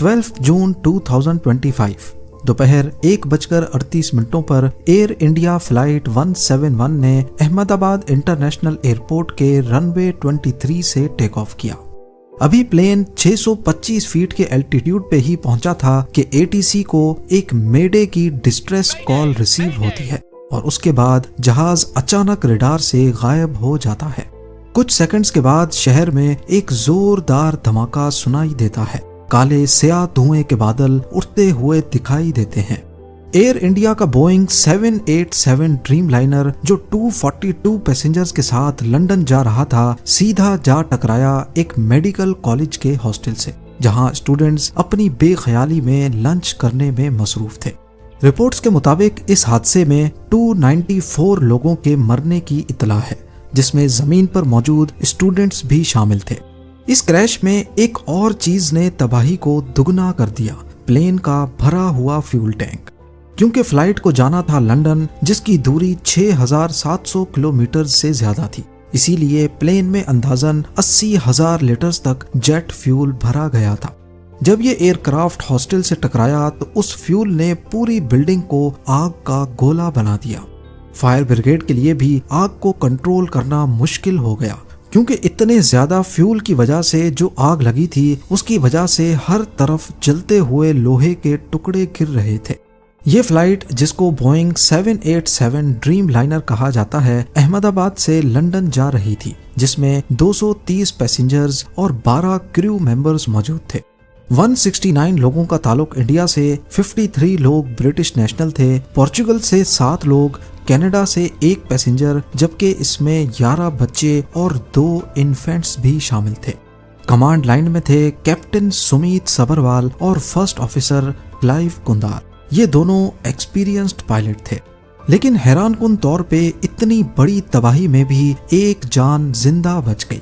12 जून 2025 दोपहर 1:38 पर air India flight 171 ने अहमदाबाद इंटरनेशनल एयरपोर्ट के रनवे 23 से टेक ऑफ किया। अभी प्लेन 625 फीट के एल्टीट्यूड पे ही पहुंचा था कि एटीसी को एक मेडे की डिस्ट्रेस कॉल रिसीव होती है और उसके बाद जहाज अचानक रडार से गायब हो जाता है। कुछ सेकंड्स के बाद शहर में एक जोरदार धमाका सुनाई देता है। काले स्याह धुएं के बादल उड़ते हुए दिखाई देते हैं। एयर इंडिया का बोइंग 787 ड्रीम लाइनर जो 242 पैसेंजर्स के साथ लंदन जा रहा था, सीधा जा टकराया एक मेडिकल कॉलेज के हॉस्टल से, जहां स्टूडेंट्स अपनी बेख्याली में लंच करने में मसरूफ थे। रिपोर्ट्स के मुताबिक इस हादसे में 294 लोगों के मरने की इतला है, जिसमें जमीन पर मौजूद स्टूडेंट्स भी शामिल थे। इस क्रैश में एक और चीज ने तबाही को दुगना कर दिया, प्लेन का भरा हुआ फ्यूल टैंक। क्योंकि फ्लाइट को जाना था लंदन, जिसकी दूरी 6700 किलोमीटर से ज्यादा थी, इसीलिए प्लेन में अंदाजन 80,000 लीटर्स तक जेट फ्यूल भरा गया था। जब ये एयरक्राफ्ट हॉस्टल से टकराया तो उस फ्यूल ने पूरी बिल्डिंग को आग का गोला बना दिया। फायर ब्रिगेड के लिए भी आग को कंट्रोल करना मुश्किल हो गया, क्योंकि इतने ज्यादा फ्यूल की वजह से जो आग लगी थी उसकी वजह से हर तरफ जलते हुए लोहे के टुकड़े गिर रहे थे। ये फ्लाइट, जिसको बोइंग 787 ड्रीम लाइनर कहा जाता है, अहमदाबाद से लंदन जा रही थी, जिसमें 230 पैसेंजर्स और 12 क्रू मेंबर्स मौजूद थे। 169 लोगों का ताल्लुक इंडिया से, 53 लोग ब्रिटिश नेशनल थे, पोर्चुगल से 7 लोग, कनाडा से 1 पैसेंजर, जबकि इसमें 11 बच्चे और 2 इन्फेंट्स भी शामिल थे। कमांड लाइन में थे कैप्टन सुमित सबरवाल और फर्स्ट ऑफिसर क्लाइव कुंदार। ये दोनों एक्सपीरियंस्ड पायलट थे, लेकिन हैरानकुन तौर पे इतनी बड़ी तबाही में भी एक जान जिंदा बच गई।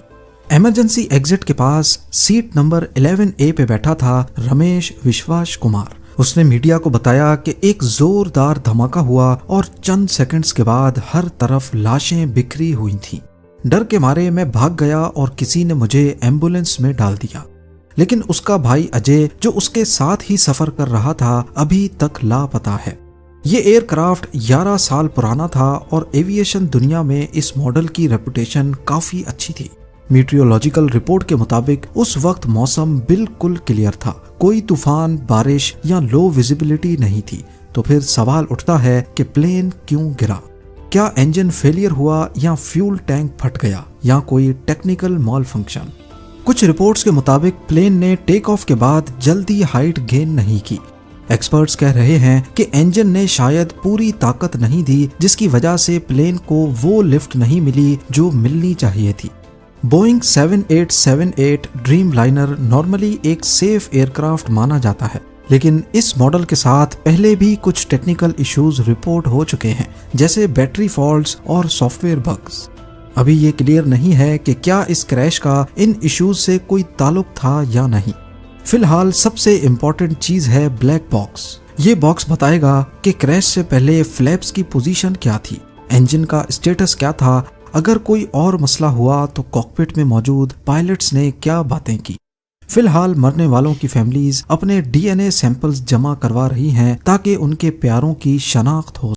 इमरजेंसी एग्जिट के पास सीट नंबर 11A पे बैठा था रमेश विश्वास कुमार। उसने मीडिया को बताया कि एक जोरदार धमाका हुआ और चंद सेकंड्स के बाद हर तरफ लाशें बिखरी हुई थीं। डर के मारे मैं भाग गया और किसी ने मुझे एम्बुलेंस में डाल दिया, लेकिन उसका भाई अजय, जो उसके साथ ही सफर कर रहा था, अभी तक लापता है। ये एयरक्राफ्ट 11 साल पुराना था और एविएशन दुनिया में इस मॉडल की रेपुटेशन काफी अच्छी थी। मीटियोलॉजिकल रिपोर्ट के मुताबिक उस वक्त मौसम बिल्कुल क्लियर था, कोई तूफान, बारिश या लो विजिबिलिटी नहीं थी। तो फिर सवाल उठता है कि प्लेन क्यों गिरा? क्या इंजन फेलियर हुआ या फ्यूल टैंक फट गया या कोई टेक्निकल मॉल फंक्शन? कुछ रिपोर्ट्स के मुताबिक प्लेन ने टेक ऑफ के बाद जल्दी हाइट गेन नहीं की। एक्सपर्ट्स कह रहे हैं कि इंजन ने शायद पूरी ताकत नहीं दी, जिसकी वजह से प्लेन को वो लिफ्ट नहीं मिली जो मिलनी चाहिए थी। बोइंग 7878 ड्रीम लाइनर नॉर्मली एक सेफ एयरक्राफ्ट माना जाता है, लेकिन इस मॉडल के साथ पहले भी कुछ टेक्निकल इश्यूज रिपोर्ट हो चुके हैं, जैसे बैटरी फॉल्ट्स और सॉफ्टवेयर बग्स। अभी ये क्लियर नहीं है कि क्या इस क्रैश का इन इश्यूज से कोई ताल्लुक था या नहीं। फिलहाल सबसे इम्पोर्टेंट चीज है ब्लैक बॉक्स। ये बॉक्स बताएगा कि क्रैश से पहले फ्लैप्स की पोजीशन क्या थी, इंजन का स्टेटस क्या था, अगर कोई और मसला हुआ तो कॉकपिट में मौजूद पायलट्स ने क्या बातें की। फिलहाल मरने वालों की फैमिलीज अपने DNA सैंपल्स जमा करवा रही हैं ताकि उनके प्यारों की शनाख्त हो।